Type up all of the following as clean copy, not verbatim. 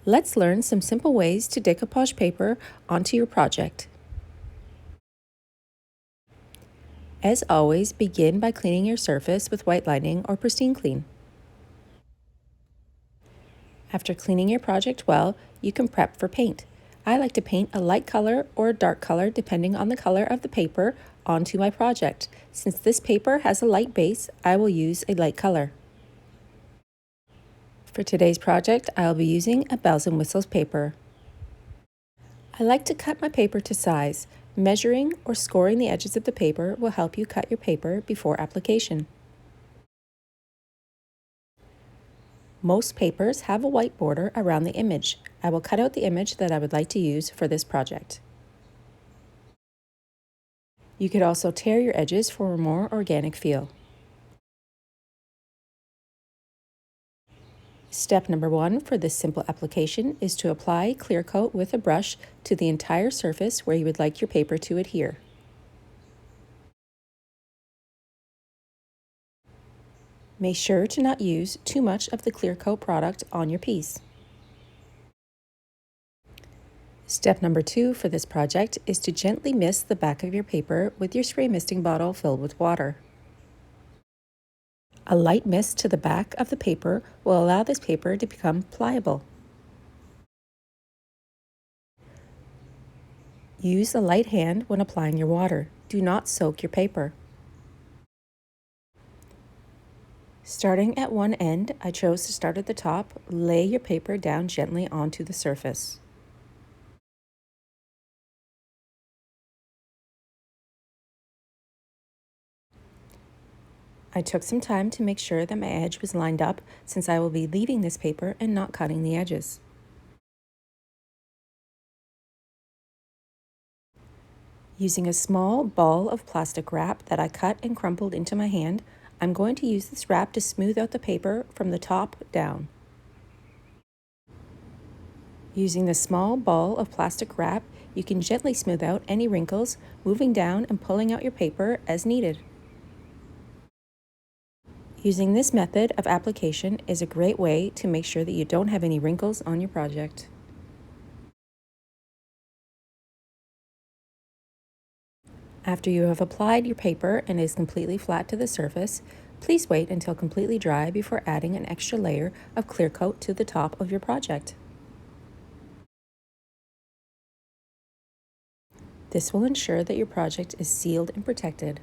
Let's learn some simple ways to decoupage paper onto your project. As always, begin by cleaning your surface with white lining or pristine clean. After cleaning your project well, you can prep for paint. I like to paint a light color or a dark color depending on the color of the paper onto my project. Since this paper has a light base, I will use a light color. For today's project, I'll be using a bells and whistles paper. I like to cut my paper to size. Measuring or scoring the edges of the paper will help you cut your paper before application. Most papers have a white border around the image. I will cut out the image that I would like to use for this project. You could also tear your edges for a more organic feel. Step number 1 for this simple application is to apply clear coat with a brush to the entire surface where you would like your paper to adhere. Make sure to not use too much of the clear coat product on your piece. Step number 2 for this project is to gently mist the back of your paper with your spray misting bottle filled with water. A light mist to the back of the paper will allow this paper to become pliable. Use a light hand when applying your water. Do not soak your paper. Starting at one end, I chose to start at the top. Lay your paper down gently onto the surface. I took some time to make sure that my edge was lined up since I will be leaving this paper and not cutting the edges. Using a small ball of plastic wrap that I cut and crumpled into my hand, I'm going to use this wrap to smooth out the paper from the top down. Using the small ball of plastic wrap, you can gently smooth out any wrinkles, moving down and pulling out your paper as needed. Using this method of application is a great way to make sure that you don't have any wrinkles on your project. After you have applied your paper and it is completely flat to the surface, please wait until completely dry before adding an extra layer of clear coat to the top of your project. This will ensure that your project is sealed and protected.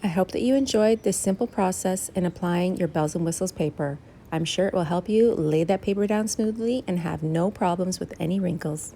I hope that you enjoyed this simple process in applying your bells and whistles paper. I'm sure it will help you lay that paper down smoothly and have no problems with any wrinkles.